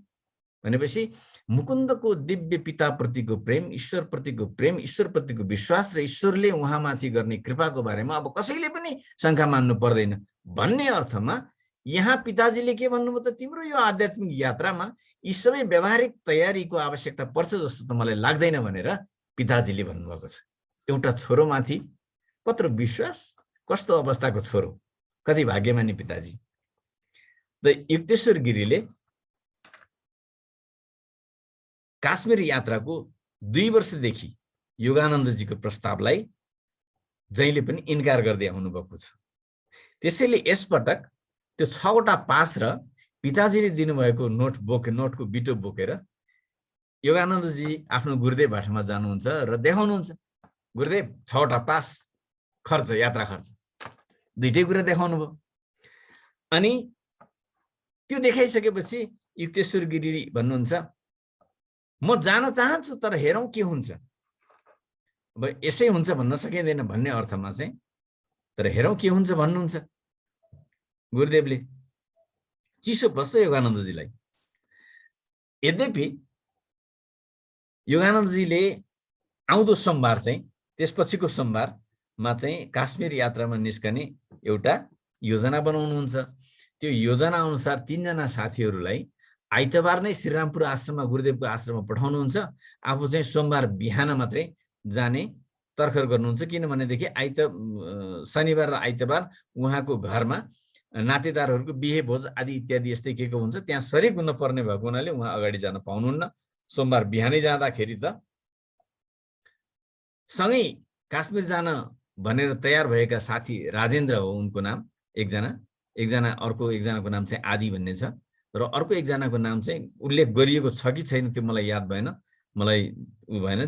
भनेपछि मुकुन्दको दिव्य पिताप्रतिको प्रेम, ईश्वरप्रतिको प्रेम, ईश्वरप्रतिको विश्वास र ईश्वरले उहाँमाथि गर्ने कृपाको बारेमा अब कसैले पनि शङ्का मान्नु पर्दैन भन्ने अर्थमा यहाँ पिताजीले के भन्नुभयो त, तिम्रो यो आध्यात्मिक यात्रामा यी सबै व्यावहारिक तयारीको आवश्यकता पर्छ जस्तो त मलाई लाग्दैन भनेर पिताजीले भन्नुभएको छ। एउटा छोरोमाथि कत्रो विश्वास, कस्तो अवस्थाको छोरो, कति भाग्यमानी पिताजी। त युक्तेश्वर गिरीले काश्मीर यात्राको 2 वर्षदेखि योगानन्दजीको प्रस्तावलाई जहिले पनि इन्कार गर्दै आउनुभएको छ। त्यसैले यसपटक त्यो 6वटा पास र पिताजीले दिनुभएको नोटको बिटो बोकेर योगानन्दजी आफ्नो गुरुदेव भाषामा जानुहुन्छ र देखाउनुहुन्छ, गुरुदेव 6वटा पास खर्च, यात्रा खर्च, 2टै कुरा देखाउनु भयो। अनि त्यो देखाइसकेपछि युक्तेश्वर गिरी भन्नुहुन्छ, म जान चाहन्छु तर हेरौँ के हुन्छ। अब यसै हुन्छ भन्न सकिँदैन भन्ने अर्थमा चाहिँ, तर हेरौँ के हुन्छ भन्नुहुन्छ गुरुदेवले। चिसो बस्छ योगानन्दजीलाई। यद्यपि योगानन्दजीले आउँदो सोमबार चाहिँ, त्यसपछिको सोमबारमा चाहिँ काश्मीर यात्रामा निस्कने एउटा योजना बनाउनुहुन्छ। त्यो योजना अनुसार 3 जना साथीहरूलाई आइतबार नै श्रीरामपुर आश्रममा, गुरुदेवको आश्रममा पठाउनुहुन्छ। आफू चाहिँ सोमबार बिहान मात्रै जाने तर्खर गर्नुहुन्छ, किनभनेदेखि शनिबार र आइतबार उहाँको घरमा नातेदारहरूको बिहे भोज आदि इत्यादि यस्तै के हुन्छ, त्यहाँ सरिक हुन पर्ने भएको हुनाले उहाँ अगाडि जान पाउनुहुन्न। सोमबार बिहानै जाँदाखेरि त सँगै काश्मीर जान भनेर तयार भएका साथी राजेन्द्र हो उनको नाम, एकजना, अर्को एकजनाको नाम चाहिँ आदि भन्ने छ, र अर्को एकजनाको नाम चाहिँ उल्लेख गरिएको छ कि छैन त्यो मलाई याद भएन,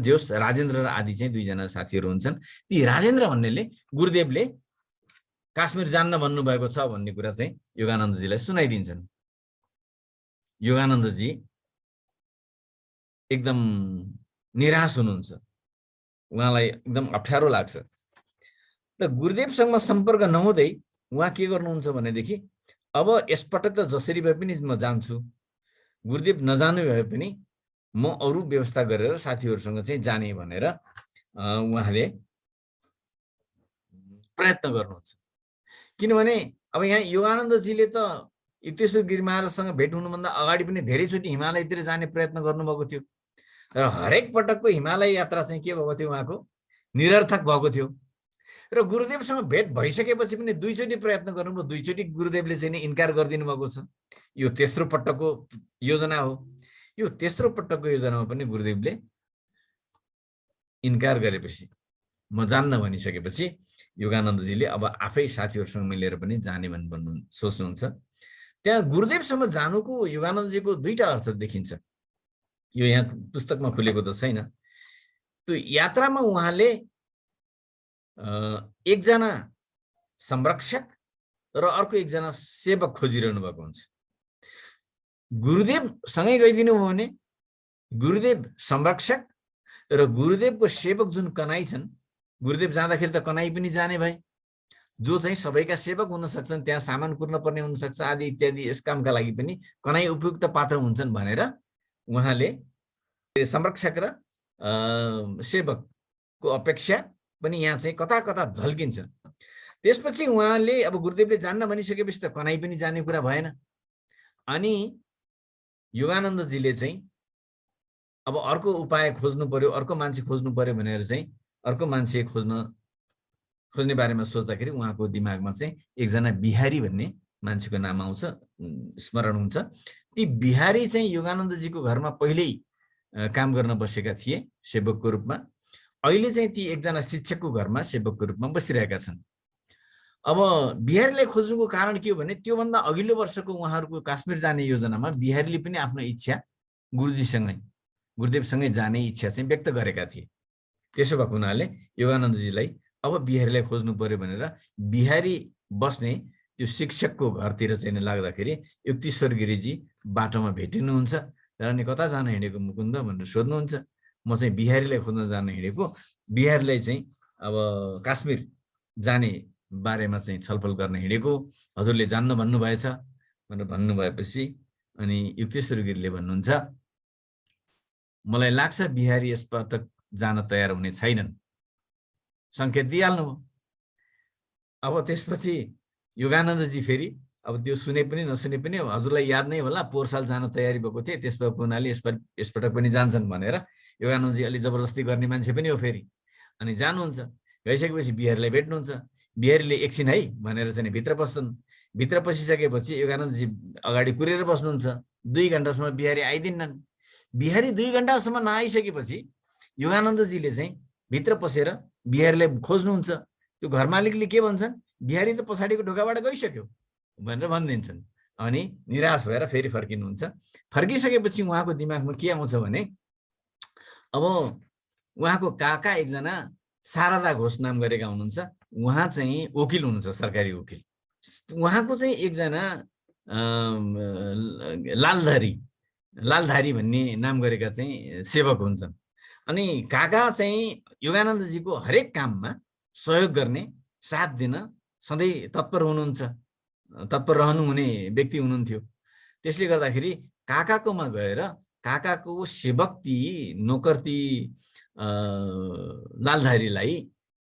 जे होस् राजेन्द्र र आदि चाहिँ 2 जना साथीहरू हुन्छन्। ती राजेन्द्र भन्नेले गुरुदेवले काश्मीर जान्न भन्नुभएको छ भन्ने कुरा चाहिँ योगानन्दजीलाई सुनाइदिन्छन्। योगानन्दजी एकदम निराश हुनुहुन्छ, उहाँलाई एकदम अप्ठ्यारो लाग्छ। त गुरुदेवसँग सम्पर्क नहुँदै उहाँ के गर्नुहुन्छ भनेदेखि, अब यसपटक त जसरी भए पनि म जान्छु, गुरुदेव नजानु भए पनि म अरू व्यवस्था गरेर साथीहरूसँग चाहिँ जाने भनेर उहाँले प्रयत्न गर्नुहुन्छ। किनभने अब यहाँ योगानन्दजीले त युक्तेश्वर गिरी महाराजसँग भेट हुनुभन्दा अगाडि पनि धेरैचोटि हिमालयतिर जाने प्रयत्न गर्नुभएको थियो र हरेक पटकको हिमालय यात्रा चाहिँ के भएको थियो, उहाँको निरर्थक भएको थियो। र गुरुदेवसँग भेट भइसकेपछि पनि 2 चोटि प्रयत्न गर्नुभयो, 2 चोटि गुरुदेवले चाहिँ इन्कार गरिदिनु भएको छ। यो तेस्रो पटकको योजना हो। यो तेस्रो पटकको योजनामा पनि गुरुदेवले इन्कार गरेपछि, म जान्न भनिसकेपछि योगानन्दजीले अब आफै साथीहरूसँग मिलेर पनि जाने भन्नु सोच्नुहुन्छ। त्यहाँ गुरुदेवसँग जानुको योगानन्दजीको 2टा अर्थ देखिन्छ। यो यहाँ पुस्तकमा खुलेको त छैन। त्यो यात्रामा उहाँले एकजना संरक्षक र अर्को एकजना सेवक खोजिरहनु भएको हुन्छ। गुरुदेव सँगै गइदिनु हो भने गुरुदेव संरक्षक र गुरुदेवको सेवक जुन कनाई छन्, गुरुदेव जाँदाखेरि त कनाई पनि जाने भए, जो चाहिँ सबैका सेवक हुन सक्छन्, त्यहाँ सामान कुर्न पर्ने हुन सक्छ आदि इत्यादि, यस कामका लागि पनि कनाई उपयुक्त पात्र हुन्छन् भनेर उहाँले संरक्षक र सेवकको अपेक्षा पनि यहाँ चाहिँ कता कता झल्किन्छ। त्यसपछि उहाँले अब गुरुदेवले जान्न भनिसकेपछि त कनाई पनि जाने कुरा भएन। अनि योगानन्दजीले चाहिँ अब अर्को उपाय खोज्नु पर्यो, अर्को मान्छे खोज्नु पर्यो भनेर चाहिँ अर्को मान्छे खोज्ने बारेमा सोच्दाखेरि उहाँको दिमागमा चाहिँ एकजना बिहारी भन्ने मान्छेको नाम आउँछ, स्मरण हुन्छ। ती बिहारी चाहिँ योगानन्दजीको घरमा पहिल्यै काम गर्न बसेका थिए सेवकको रूपमा। अहिले चाहिँ ती एकजना शिक्षकको घरमा सेवकको रूपमा बसिरहेका छन्। अब बिहारीलाई खोज्नुको कारण के हो भने त्योभन्दा अघिल्लो वर्षको उहाँहरूको काश्मीर जाने योजनामा बिहारीले पनि आफ्नो इच्छा गुरुदेवसँगै जाने इच्छा चाहिँ व्यक्त गरेका थिए। त्यसो भएको हुनाले योगानन्दजीलाई अब बिहारीलाई खोज्नु पर्यो भनेर बिहारी बस्ने त्यो शिक्षकको घरतिर चाहिँ लाग्दाखेरि युक्तेश्वर गिरीजी बाटोमा भेटिनुहुन्छ र अनि कता जान हिँडेको मुकुन्द भनेर सोध्नुहुन्छ। म चाहिँ बिहारीलाई खोज्न जान हिँडेको, बिहारीलाई चाहिँ अब काश्मीर जाने बारेमा चाहिँ छलफल गर्न हिँडेको, हजुरले जान्न भन्नुभएछ भनेर भन्नुभएपछि अनि युक्तेश्वर गिरीले भन्नुहुन्छ, मलाई लाग्छ बिहारी यसपटक जान तयार हुने छैनन्, सङ्केत दिइहाल्नु भयो। अब त्यसपछि योगानन्दजी फेरि अब त्यो सुने पनि नसुने पनि हजुरलाई याद नै होला, पोहोर साल जान तयारी भएको थिए, त्यस भएको हुनाले यसपटक पनि जान्छन् भनेर योगानन्दजी अलि जबरजस्ती गर्ने मान्छे पनि हो फेरि। अनि जानुहुन्छ, गइसकेपछि बिहारीलाई भेट्नुहुन्छ। बिहारीले एकछिन है भनेर चाहिँ भित्र पस्छन्। भित्र पसिसकेपछि योगानन्दजी अगाडि कुरेर बस्नुहुन्छ। 2 घण्टासम्म बिहारी आइदिन्नन्। बिहारी 2 घण्टासम्म नआइसकेपछि योगानन्दजीले चाहिँ भित्र पसेर बिहारीलाई खोज्नुहुन्छ। त्यो घर मालिकले के भन्छन्, बिहारी त पछाडिको ढोकाबाट गइसक्यो भनेर भनिदिन्छन्। अनि निराश भएर फेरि फर्किनुहुन्छ। फर्किसकेपछि उहाँको दिमागमा के आउँछ भने अब उहाँको काका एकजना शारदा घोष नाम गरेका हुनुहुन्छ, उहाँ चाहिँ वकिल हुनुहुन्छ, सरकारी वकिल। उहाँको चाहिँ एकजना लालधारी भन्ने नाम गरेका चाहिँ सेवक हुन्छन्। अनि काका चाहिँ योगानन्दजीको हरेक काममा सहयोग गर्ने, साथ दिन सधैँ तत्पर रहनुहुने व्यक्ति हुनुहुन्थ्यो। त्यसले गर्दाखेरि काकाकोमा गएर काकाको सेवक ती नोकर ती लालधारीलाई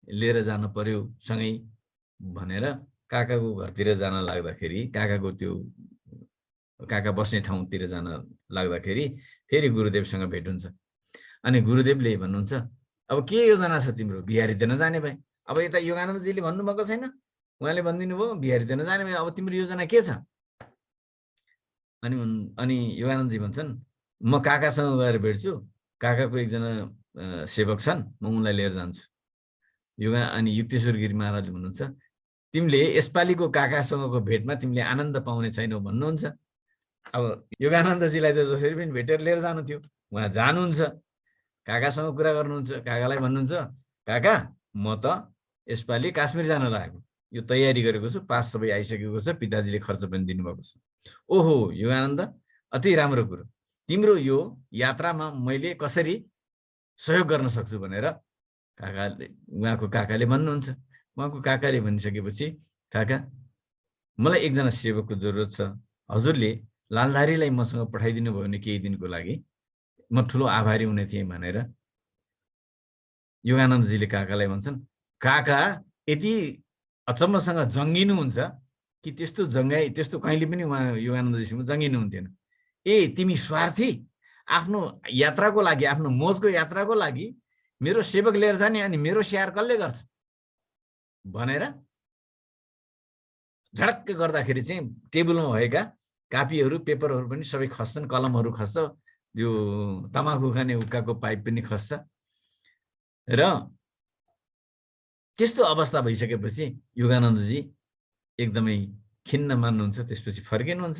लिएर जानु पर्यो सँगै भनेर काकाको घरतिर जान लाग्दाखेरि, काका बस्ने ठाउँतिर जान लाग्दाखेरि फेरि गुरुदेवसँग भेट हुन्छ। अनि गुरुदेवले भन्नुहुन्छ, अब के योजना छ तिम्रो, बिहारी त नजाने भए। अब यता योगानन्दजीले भन्नुभएको छैन, उहाँले भनिदिनु भयो बिहारी त नजाने भए, अब तिम्रो योजना के छ? अनि योगानन्दजी भन्छन्, म काकासँग गएर भेट्छु, काकाको एकजना सेवक छन्, म उनलाई लिएर जान्छु। अनि युक्तेश्वर गिरी महाराजले भन्नुहुन्छ, तिमीले यसपालिको काकासँगको भेटमा तिमीले आनन्द पाउने छैनौ भन्नुहुन्छ। अब योगानन्दजीलाई त जसरी पनि भेटेर लिएर जानु थियो, उहाँ जानुहुन्छ, काकासँग कुरा गर्नुहुन्छ। काकालाई भन्नुहुन्छ, काका म त यसपालि काश्मीर जान लागेको, यो तयारी गरेको छु, पास सबै आइसकेको छ, पिताजीले खर्च पनि दिनुभएको छ। ओहो योगानन्द, अति राम्रो कुरो, तिम्रो यो यात्रामा मैले कसरी सहयोग गर्न सक्छु भनेर उहाँको काकाले भन्नुहुन्छ। उहाँको काकाले भनिसकेपछि, काका मलाई एकजना सेवकको जरुरत छ, हजुरले लालधारीलाई मसँग पठाइदिनु भयो भने केही दिनको लागि म ठुलो आभारी हुने थिएँ भनेर योगानन्दजीले काकालाई भन्छन्। काका यति अचम्मसँग जङ्गिनुहुन्छ कि त्यस्तो कहिले पनि उहाँ योगानन्दजीसँग जङ्गिनु हुन्थेन। ए तिमी स्वार्थी, आफ्नो यात्राको लागि, आफ्नो मोजको यात्राको लागि मेरो सेवक लिएर जाने अनि मेरो स्याहार कसले गर्छ भनेर झडक्क गर्दाखेरि चाहिँ टेबलमा भएका कापीहरू पेपरहरू पनि सबै खस्छन्, कलमहरू खस्छ, यो तमाखु खाने हुक्काको पाइप पनि खस्छ। र त्यस्तो अवस्था भइसकेपछि योगानन्दजी एकदमै खिन्न मान्नुहुन्छ। त्यसपछि फर्किनुहुन्छ।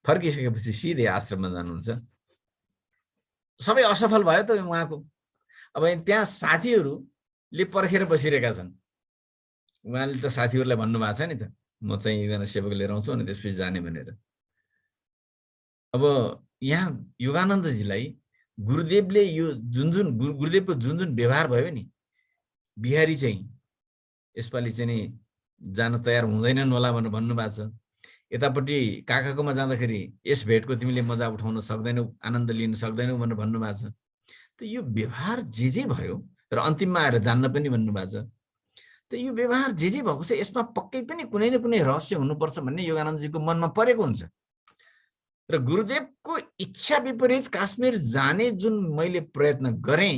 फर्किसकेपछि सिधै आश्रममा जानुहुन्छ। सबै असफल भयो त उहाँको। अब त्यहाँ साथीहरूले पर्खेर बसिरहेका छन्। उहाँले त साथीहरूलाई भन्नुभएको छ नि त, म चाहिँ एकजना सेवक लिएर आउँछु अनि त्यसपछि जाने भनेर। अब यहाँ योगानन्दजीलाई गुरुदेवले यो गुरुदेवको जुन व्यवहार भयो नि, बिहारी चाहिँ यसपालि चाहिँ नि जान तयार हुँदैनन् होला भनेर भन्नुभएको छ। यतापट्टि काकाकोमा जाँदाखेरि यस भेटको तिमीले मजा उठाउन सक्दैनौ, आनन्द लिन सक्दैनौ भनेर भन्नुभएको छ। त यो व्यवहार जे भयो र अन्तिममा आएर जान्न पनि भन्नुभएको छ। त यो व्यवहार जे भएको छ यसमा पक्कै पनि कुनै न कुनै रहस्य हुनुपर्छ भन्ने योगानन्दजीको मनमा परेको हुन्छ। र गुरुदेवको इच्छा विपरीत काश्मीर जाने जुन मैले प्रयत्न गरेँ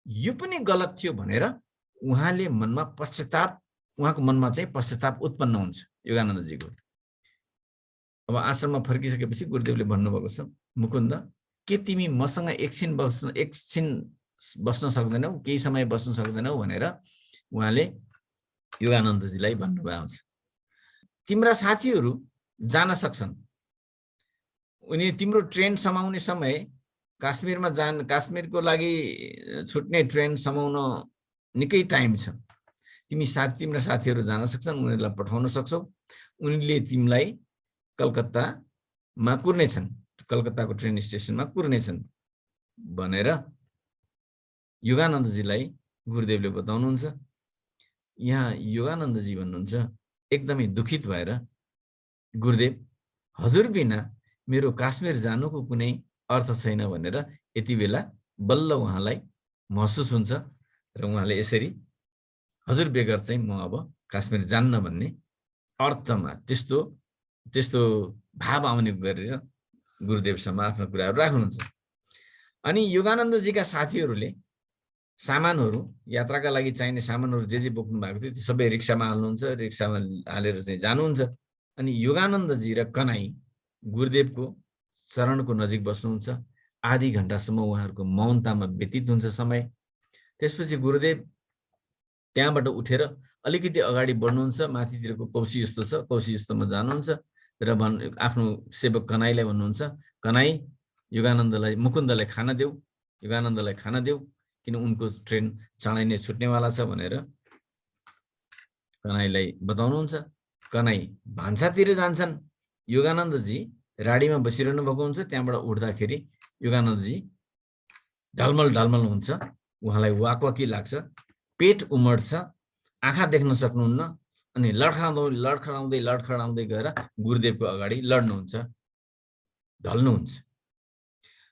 यो पनि गलत थियो भनेर उहाँले मनमा पश्चाताप, उहाँको मनमा चाहिँ पश्चाताप उत्पन्न हुन्छ योगानन्दजीको। अब आश्रममा फर्किसकेपछि गुरुदेवले भन्नुभएको छ, मुकुन्द के तिमी मसँग एकछिन बस्न सक्दैनौ, केही समय बस्न सक्दैनौ भनेर उहाँले योगानन्दजीलाई भन्नुभएको छ। तिम्रा साथीहरू जान सक्छन्, उनी तिम्रो ट्रेन समाउने समय काश्मीरको लागि छुट्ने ट्रेन समाउन निकै टाइम छ। तिम्रा साथीहरू जान सक्छन्, उनीहरूलाई पठाउन सक्छौ, उनीले तिमीलाई कलकत्तामा कुर्नेछन्, कलकत्ताको ट्रेन स्टेसनमा कुर्नेछन् भनेर योगानन्दजीलाई गुरुदेवले बताउनुहुन्छ। यहाँ योगानन्दजी भन्नुहुन्छ एकदमै दुखित भएर, गुरुदेव हजुर बिना मेरो काश्मीर जानुको कुनै अर्थ छैन भनेर यति बेला बल्ल उहाँलाई महसुस हुन्छ र उहाँले यसरी हजुर बेगर चाहिँ म अब काश्मीर जान्न भन्ने अर्थमा त्यस्तो भाव आउने गरेर गुरुदेवसम्म आफ्नो कुराहरू राख्नुहुन्छ। अनि योगानन्दजीका साथीहरूले सामानहरू, यात्राका लागि चाहिने सामानहरू जे बोक्नु भएको थियो त्यो सबै रिक्सामा हाल्नुहुन्छ, रिक्सामा हालेर चाहिँ जानुहुन्छ। अनि योगानन्दजी र कनाई गुरुदेवको चरणको नजिक बस्नुहुन्छ। आधी घण्टासम्म उहाँहरूको मौनतामा व्यतीत हुन्छ समय। त्यसपछि गुरुदेव त्यहाँबाट उठेर अलिकति अगाडि बढ्नुहुन्छ, माथितिरको कौशी जस्तो छ, कौशी जस्तोमा जानुहुन्छ र आफ्नो सेवक कनाईलाई भन्नुहुन्छ, कनाई योगानन्दलाई, मुकुन्दलाई खाना देऊ, योगानन्दलाई खाना देऊ, किन उनको ट्रेन चाँडै नै छुट्नेवाला छ भनेर कनाईलाई बताउनुहुन्छ। कनाई भान्सातिर जान्छन्। योगानन्दजी राडीमा बसिरहनु भएको हुन्छ। त्यहाँबाट उठ्दाखेरि योगानन्दजी ढलमल हुन्छ, उहाँलाई वाकवाकी लाग्छ, पेट उमड्छ, आँखा देख्न सक्नुहुन्न, अनि लडखडाउँदै गएर गुरुदेवको अगाडि लड्नुहुन्छ, ढल्नुहुन्छ।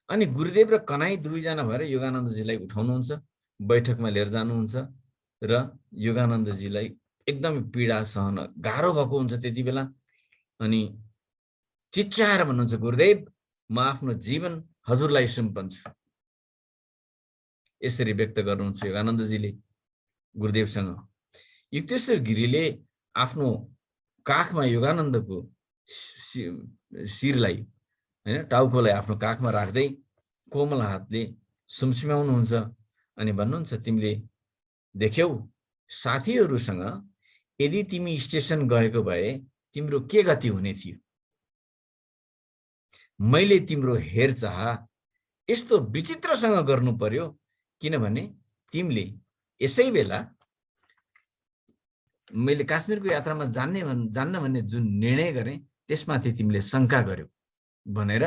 अनि गुरुदेव र कनाई दुवैजना भएर योगानन्दजीलाई उठाउनुहुन्छ, बैठकमा लिएर जानुहुन्छ र योगानन्दजीलाई एकदमै पीडा सहन गाह्रो भएको हुन्छ त्यति बेला। अनि चिच्चाएर भन्नुहुन्छ, गुरुदेव म आफ्नो जीवन हजुरलाई सुम्पन्छु। यसरी व्यक्त गर्नुहुन्छ योगानन्दजीले गुरुदेवसँग। युक्तेश्वर गिरीले आफ्नो काखमा योगानन्दको शिरलाई, हैन, टाउकोलाई आफ्नो काखमा राख्दै कोमल हातले सुमसुम्याउनुहुन्छ अनि भन्नुहुन्छ, तिमीले देख्यौ साथीहरूसँग यदि तिमी स्टेसन गएको भए तिम्रो के गति हुने थियो। मैले तिम्रो हेरचाह यस्तो विचित्रसँग गर्नु पर्यो किनभने तिमीले यसै बेला मैले काश्मीरको यात्रामा जान्न भन्ने जुन निर्णय गरेँ त्यसमाथि तिमीले शङ्का गर्यौ भनेर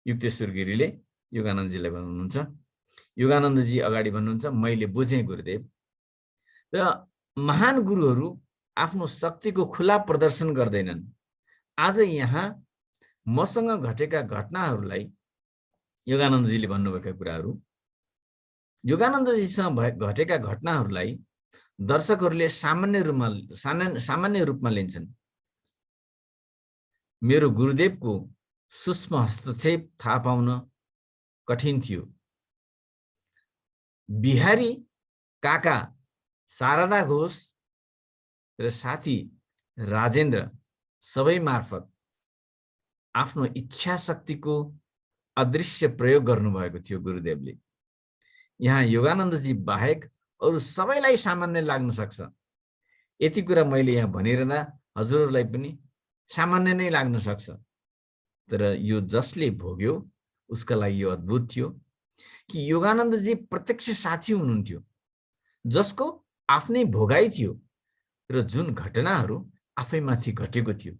युक्तेश्वर गिरीले योगानन्दजीलाई भन्नुहुन्छ। योगानन्दजी अगाडि भन्नुहुन्छ, मैले बुझेँ गुरुदेव, र महान गुरुहरू आफ्नो शक्तिको खुला प्रदर्शन गर्दैनन्। आज यहाँ मसँग घटेका घटनाहरूलाई, योगानन्दजीले भन्नुभएका कुराहरू, योगानन्दजीसँग घटेका घटनाहरूलाई दर्शकहरूले सामान्य रूपमा लिन्छन्। मेरो गुरुदेवको सूक्ष्म हस्तक्षेप थाहा पाउन कठिन थियो। बिहारी काका शारदा घोष र साथी राजेन्द्र सबै मार्फत आफ्नो इच्छा शक्तिको अदृश्य प्रयोग गर्नुभएको थियो गुरुदेवले। यहाँ योगानन्दजी बाहेक अरू सबैलाई सामान्य लाग्न सक्छ। यति कुरा मैले यहाँ भनिरहँदा हजुरहरूलाई पनि सामान्य नै लाग्न सक्छ, तर यो जसले भोग्यो उसका लागि यो अद्भुत थियो कि योगानन्दजी प्रत्यक्ष साथी हुनुहुन्थ्यो जसको आफ्नै भोगाइ थियो र जुन घटनाहरू आफैमाथि घटेको थियो।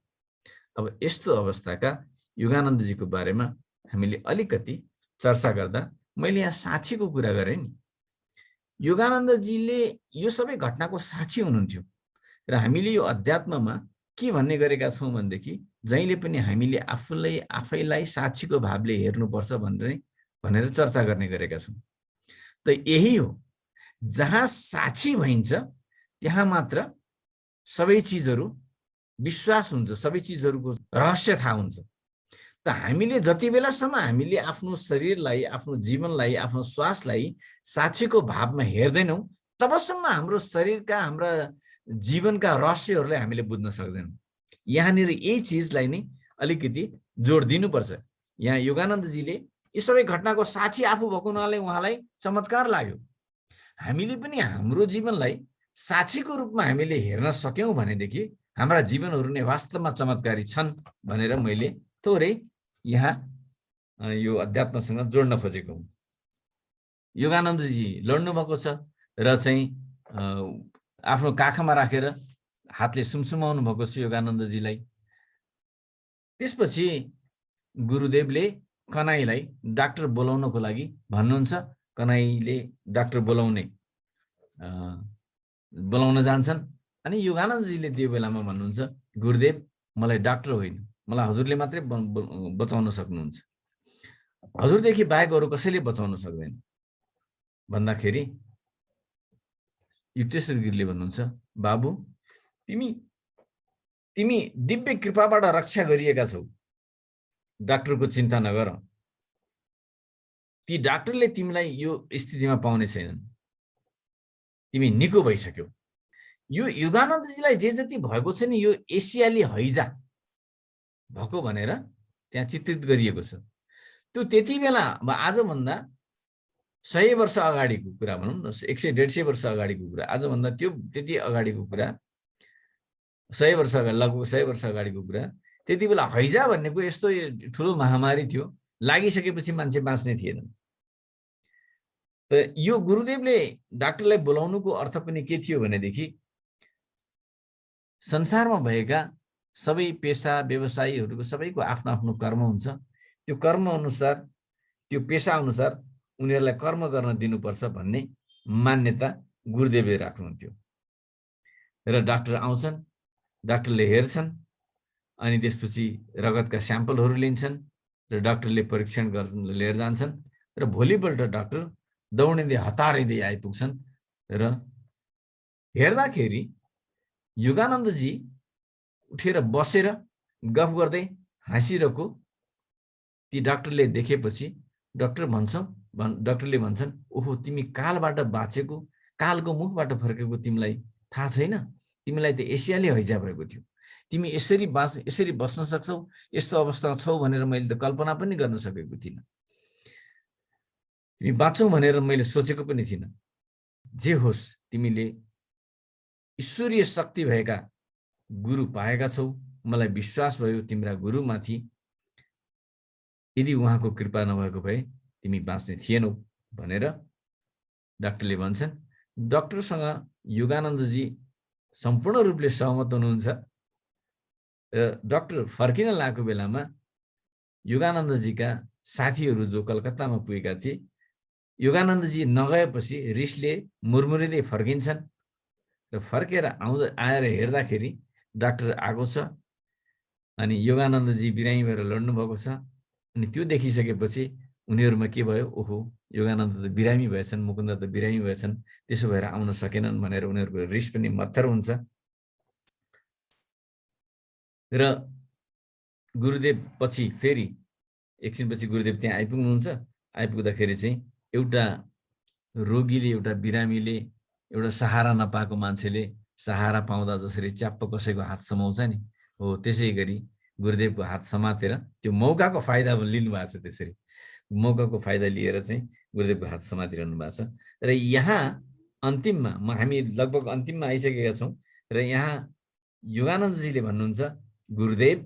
अब यस्तो अवस्थाका योगानन्दजीको बारेमा हामीले अलिकति चर्चा गर्दा मैले यहाँ साक्षीको कुरा गरेँ नि। योगानन्दजीले यो सबै घटनाको साक्षी हुनुहुन्थ्यो र हामीले यो अध्यात्ममा के भन्ने गरेका छौँ भनेदेखि जहिले पनि हामीले आफैलाई साक्षीको भावले हेर्नुपर्छ भनेर चर्चा गर्ने गरेका छौँ। त यही हो, जहाँ साक्षी भइन्छ त्यहाँ मात्र सबै चिजहरू विश्वास हुन्छ, सबै चिजहरूको रहस्य थाहा हुन्छ। त हामीले जति बेलासम्म हामीले आफ्नो शरीरलाई, आफ्नो जीवनलाई, आफ्नो श्वासलाई साक्षीको भावमा हेर्दैनौँ तबसम्म हाम्रो शरीरका, हाम्रा जीवनका रहस्यहरूलाई हामीले बुझ्न सक्दैनौँ। यहाँनिर यही चिजलाई नै अलिकति जोड दिनुपर्छ। यहाँ योगानन्दजीले यी सबै घटनाको साक्षी आफू भएको हुनाले उहाँलाई चमत्कार लाग्यो। हामीले पनि हाम्रो जीवनलाई साक्षीको रूपमा हामीले हेर्न सक्यौँ भनेदेखि हाम्रा जीवनहरू नै वास्तवमा चमत्कारी छन् भनेर मैले थोरै यहाँ यो अध्यात्मसँग जोड्न खोजेको हुँ। योगानन्दजी लड्नु भएको छ र चाहिँ आफ्नो काखमा राखेर हातले सुमसुमाउनु भएको छ योगानन्दजीलाई। त्यसपछि गुरुदेवले कनाईलाई डाक्टर बोलाउनको लागि भन्नुहुन्छ। कनाईले डाक्टर बोलाउन जान्छन् अनि योगानन्दजीले त्यो बेलामा भन्नुहुन्छ, गुरुदेव मलाई डाक्टर होइन, मलाई हजुरले मात्रै बचाउन सक्नुहुन्छ, हजुरदेखि बाहेक अरू कसैले बचाउन सक्दैन भन्दाखेरि युक्तेश्वर गिरीले भन्नुहुन्छ, बाबु तिमी दिव्य कृपाबाट रक्षा गरिएका छौ, डाक्टरको चिन्ता नगर, ती डाक्टरले तिमीलाई यो स्थितिमा पाउने छैनन्, तिमी निको भइसक्यौ। यो योगानन्दजीलाई जे जति भएको छ नि यो एसियाली हैजा भएको भनेर त्यहाँ चित्रित गरिएको छ। त्यो त्यति बेला आजभन्दा 100 वर्ष अगाडिको कुरा भनौँ न, 100-150 वर्ष अगाडिको कुरा, आजभन्दा त्यति अगाडिको कुरा, 100 वर्ष अगाडि, लगभग 100 वर्ष अगाडिको कुरा। त्यति बेला हैजा भन्नेको यस्तो ठुलो महामारी थियो, लागिसकेपछि मान्छे बाँच्ने थिएन। त यो गुरुदेवले डाक्टरलाई बोलाउनुको अर्थ पनि के थियो भनेदेखि संसारमा भएका सबै पेसा व्यवसायीहरूको सबैको आफ्नो आफ्नो कर्म हुन्छ, त्यो कर्म अनुसार, त्यो पेसा अनुसार उनीहरूलाई कर्म गर्न दिनुपर्छ भन्ने मान्यता गुरुदेवले राख्नुहुन्थ्यो। र डाक्टर आउँछन्, डाक्टरले हेर्छन्, अनि त्यसपछि रगतका स्याम्पलहरू लिन्छन् र डाक्टरले परीक्षण गर्न लिएर जान्छन् र भोलिपल्ट डाक्टर दौडिँदै हतारिँदै आइपुग्छन् र हेर्दाखेरि योगानन्दजी उठेर बसेर गफ गर्दै हाँसिरहेको ती डाक्टरले देखेपछि डाक्टरले भन्छन्, ओहो तिमी कालबाट बाँचेको, कालको मुखबाट फर्केको तिमीलाई थाहा छैन, तिमीलाई त एसियाली हैजा भएको थियो, तिमी यसरी बस्न सक्छौ, यस्तो अवस्थामा छौ भनेर मैले त कल्पना पनि गर्न सकेको थिइनँ, तिमी बाँचौ भनेर मैले सोचेको पनि थिइनँ। जे होस्, तिमीले ईश्वरीय शक्ति भएका गुरु पाएका छौ, मलाई विश्वास भयो तिम्रा गुरुमाथि, यदि उहाँको कृपा नभएको भए तिमी बाँच्ने थिएनौ भनेर डाक्टरले भन्छन्। डाक्टरसँग योगानन्दजी सम्पूर्ण रूपले सहमत हुनुहुन्छ र डाक्टर फर्किन लागेको बेलामा योगानन्दजीका साथीहरू जो कलकत्तामा पुगेका थिए, योगानन्दजी नगएपछि रिसले मुरमुरिँदै फर्किन्छन् र फर्केर आएर हेर्दाखेरि डाक्टर आएको छ अनि योगानन्दजी बिरामी भएर लड्नु भएको छ। अनि त्यो देखिसकेपछि उनीहरूमा के भयो, ओहो योगानन्द त बिरामी भएछन्, मुकुन्द त बिरामी भएछन्, त्यसो भएर आउन सकेनन् भनेर उनीहरूको रिस पनि मत्थर हुन्छ। र गुरुदेव पछि फेरि एकछिनपछि गुरुदेव त्यहाँ आइपुग्नुहुन्छ। आइपुग्दाखेरि चाहिँ एउटा रोगीले, एउटा बिरामीले, एउटा सहारा नपाएको मान्छेले सहारा पाउँदा जसरी च्याप्प कसैको हात समाउँछ नि, हो त्यसै गरी गुरुदेवको हात समातेर त्यो मौकाको फाइदा लिनु भएको छ। त्यसरी मौकाको फाइदा लिएर चाहिँ गुरुदेवको हात समातिरहनु भएको छ। र यहाँ अन्तिममा हामी लगभग अन्तिममा आइसकेका छौँ र यहाँ योगानन्दजीले भन्नुहुन्छ, गुरुदेव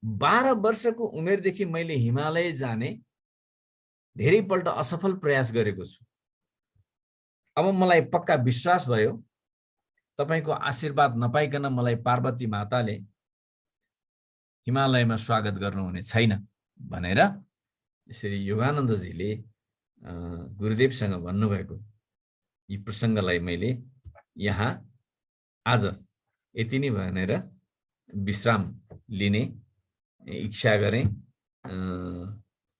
12 वर्षको उमेरदेखि मैले हिमालय जाने धेरैपल्ट असफल प्रयास गरेको छु। अब मलाई पक्का विश्वास भयो तपाईको आशीर्वाद नपाइकन मलाई पार्वती माताले हिमालयमा स्वागत गर्नुहुने छैन भनेर यसरी योगानन्दजीले गुरुदेवसँग भन्नुभएको यी प्रसङ्गलाई मैले यहाँ आज यति नै भनेर विश्राम लिने इच्छा गरेँ।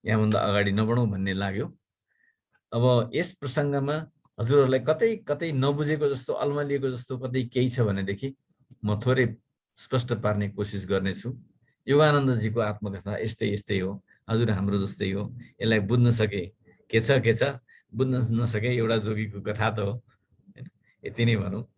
यहाँभन्दा अगाडि नबढौँ भन्ने लाग्यो। अब यस प्रसङ्गमा हजुरहरूलाई कतै कतै नबुझेको जस्तो, अल्मलिएको जस्तो कतै केही छ भनेदेखि म थोरै स्पष्ट पार्ने कोसिस गर्नेछु। योगानन्दजीको आत्मकथा यस्तै यस्तै हो, हजुर हाम्रो जस्तै हो। यसलाई बुझ्न सके के छ, बुझ्न नसके एउटा जोगीको कथा त हो। यति नै भनौँ।